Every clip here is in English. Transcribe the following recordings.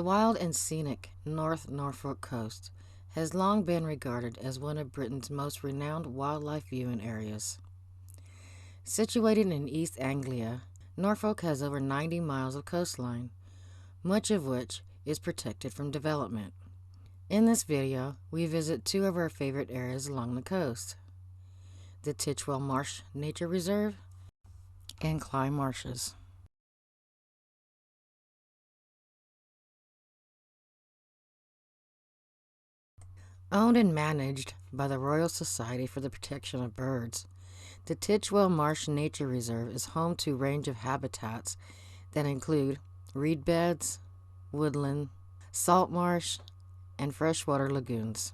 wild and scenic North Norfolk Coast has long been regarded as one of Britain's most renowned wildlife viewing areas. Situated in East Anglia, Norfolk has over 90 miles of coastline, much of which is protected from development. In this video, we visit two of our favorite areas along the coast: the Titchwell Marsh Nature Reserve and Cley Marshes. Owned and managed by the Royal Society for the Protection of Birds, the Titchwell Marsh Nature Reserve is home to a range of habitats that include reed beds, woodland, salt marsh, and freshwater lagoons.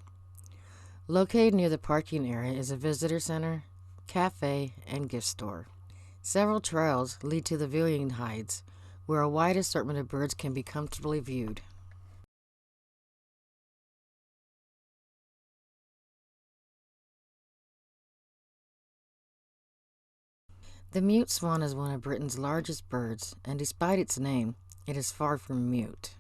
Located near the parking area is a visitor center, cafe, and gift store. Several trails lead to the viewing hides, where a wide assortment of birds can be comfortably viewed. The Mute Swan is one of Britain's largest birds, and despite its name, it is far from mute.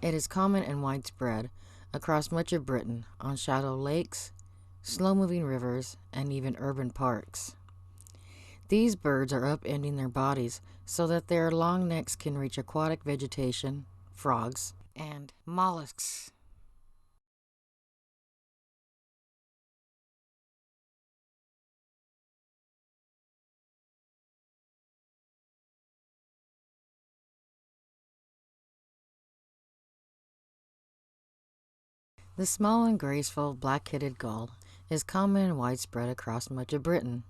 It is common and widespread across much of Britain on shallow lakes, slow-moving rivers, and even urban parks. These birds are upending their bodies so that their long necks can reach aquatic vegetation, frogs, and mollusks. The small and graceful black-headed gull is common and widespread across much of Britain.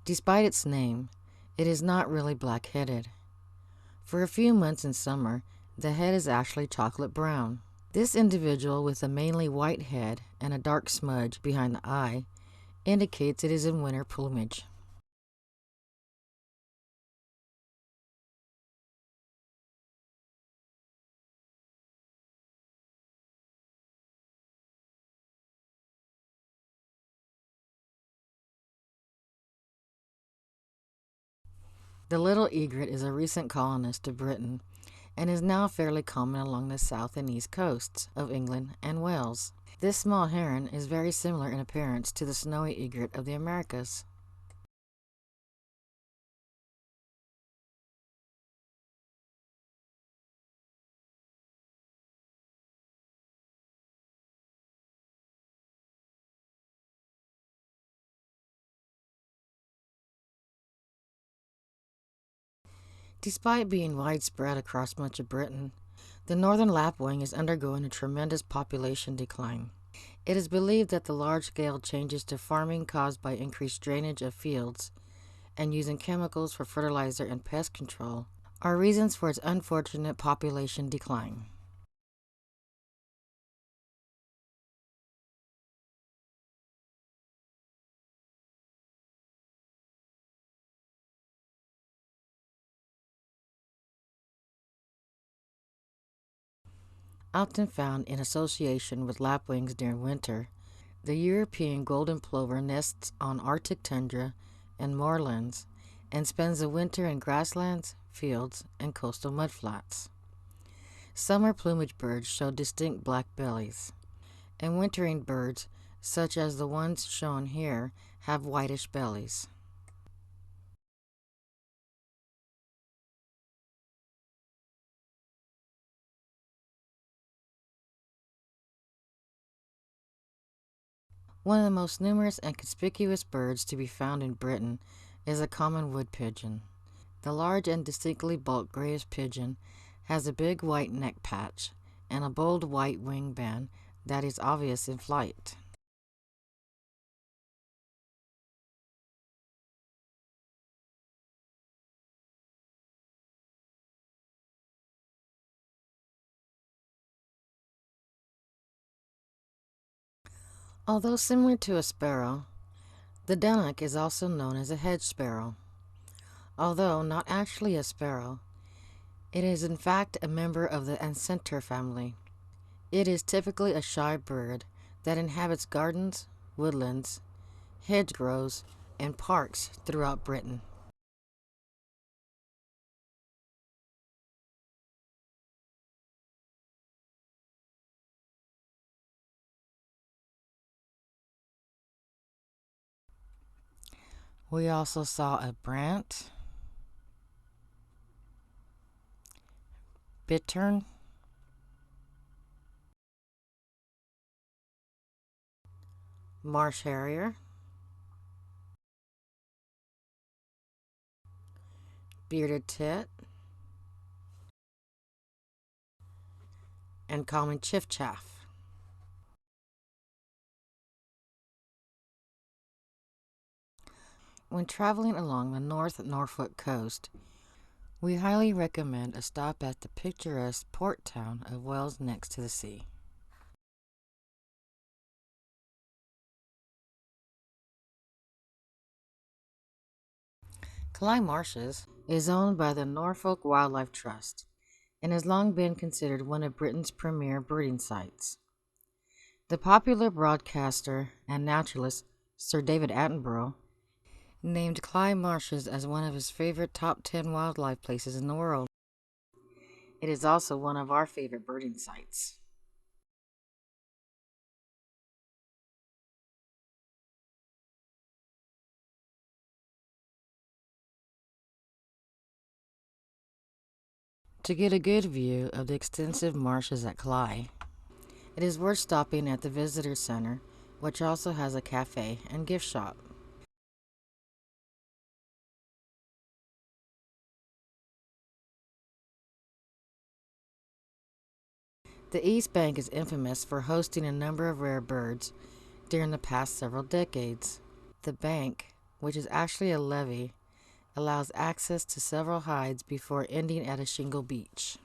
Despite its name, it is not really black-headed. For a few months in summer, the head is actually chocolate brown. This individual with a mainly white head and a dark smudge behind the eye indicates it is in winter plumage. The little egret is a recent colonist to Britain and is now fairly common along the south and east coasts of England and Wales. This small heron is very similar in appearance to the snowy egret of the Americas. Despite being widespread across much of Britain, the northern lapwing is undergoing a tremendous population decline. It is believed that the large-scale changes to farming caused by increased drainage of fields and using chemicals for fertilizer and pest control are reasons for its unfortunate population decline. Often found in association with lapwings during winter, the European golden plover nests on Arctic tundra and moorlands and spends the winter in grasslands, fields, and coastal mudflats. Summer plumage birds show distinct black bellies, and wintering birds, such as the ones shown here, have whitish bellies. One of the most numerous and conspicuous birds to be found in Britain is a common wood pigeon. The large and distinctly bulked grayish pigeon has a big white neck patch and a bold white wing band that is obvious in flight. Although similar to a sparrow, the dunnock is also known as a hedge sparrow. Although not actually a sparrow, it is in fact a member of the Ancenter family. It is typically a shy bird that inhabits gardens, woodlands, hedgerows, and parks throughout Britain. We also saw a brant, bittern, marsh harrier, bearded tit, and common chiffchaff. When traveling along the North Norfolk Coast, we highly recommend a stop at the picturesque port town of Wells next to the sea. Kalei Marshes is owned by the Norfolk Wildlife Trust and has long been considered one of Britain's premier breeding sites. The popular broadcaster and naturalist Sir David Attenborough named Cley Marshes as one of his favorite top 10 wildlife places in the world. It is also one of our favorite birding sites. To get a good view of the extensive marshes at Kalei, it is worth stopping at the Visitor Center, which also has a cafe and gift shop. The East Bank is infamous for hosting a number of rare birds during the past several decades. The bank, which is actually a levee, allows access to several hides before ending at a shingle beach.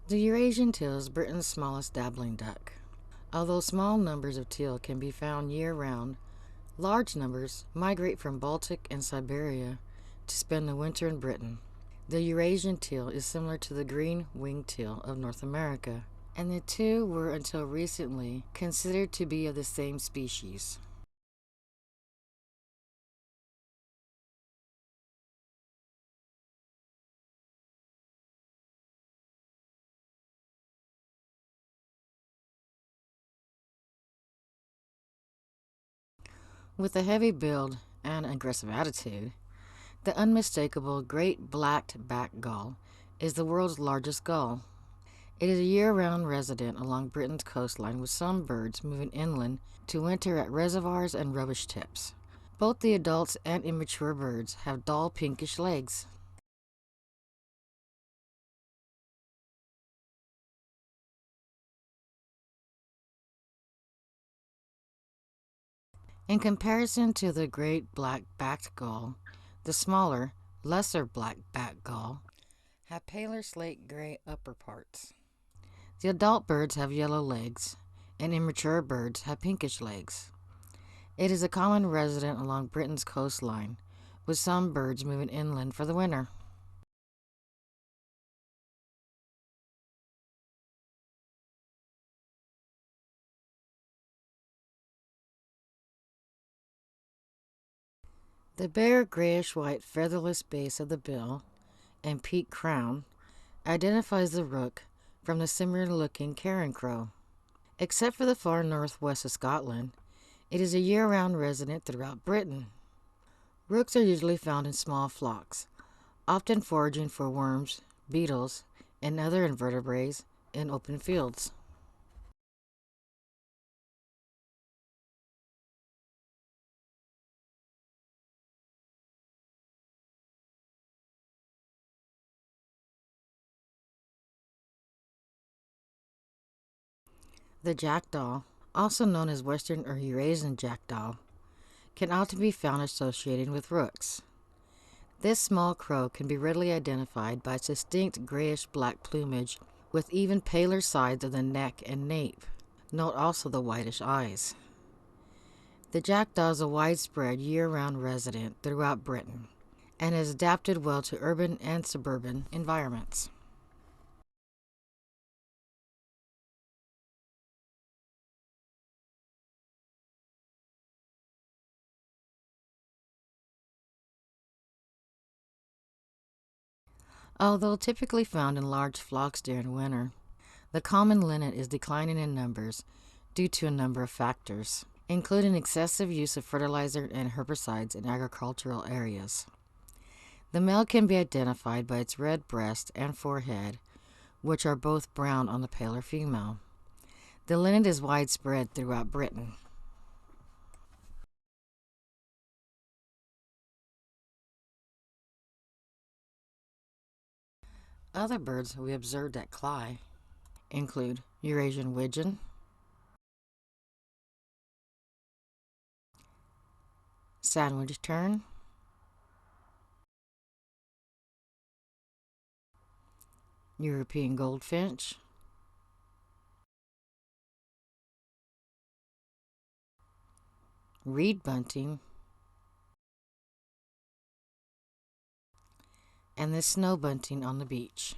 The Eurasian teal is Britain's smallest dabbling duck. Although small numbers of teal can be found year-round, large numbers migrate from Baltic and Siberia to spend the winter in Britain. The Eurasian teal is similar to the green-winged teal of North America, and the two were until recently considered to be of the same species. With a heavy build and aggressive attitude, the unmistakable great black-backed gull is the world's largest gull. It is a year-round resident along Britain's coastline, with some birds moving inland to winter at reservoirs and rubbish tips. Both the adults and immature birds have dull pinkish legs. In comparison to the great black-backed gull, the smaller, lesser black-backed gull have paler slate gray upper parts. The adult birds have yellow legs, and immature birds have pinkish legs. It is a common resident along Britain's coastline, with some birds moving inland for the winter. The bare grayish-white featherless base of the bill and peaked crown identifies the rook from the similar-looking carencrow. Except for the far northwest of Scotland, it is a year-round resident throughout Britain. Rooks are usually found in small flocks, often foraging for worms, beetles, and other invertebrates in open fields. The jackdaw, also known as Western or Eurasian jackdaw, can often be found associated with rooks. This small crow can be readily identified by its distinct grayish-black plumage with even paler sides of the neck and nape. Note also the whitish eyes. The jackdaw is a widespread year-round resident throughout Britain and has adapted well to urban and suburban environments. Although typically found in large flocks during winter, the common linnet is declining in numbers due to a number of factors, including excessive use of fertilizer and herbicides in agricultural areas. The male can be identified by its red breast and forehead, which are both brown on the paler female. The linnet is widespread throughout Britain. Other birds we observed at Cley include Eurasian widgeon, sandwich tern, European goldfinch, reed bunting, and the snow bunting on the beach.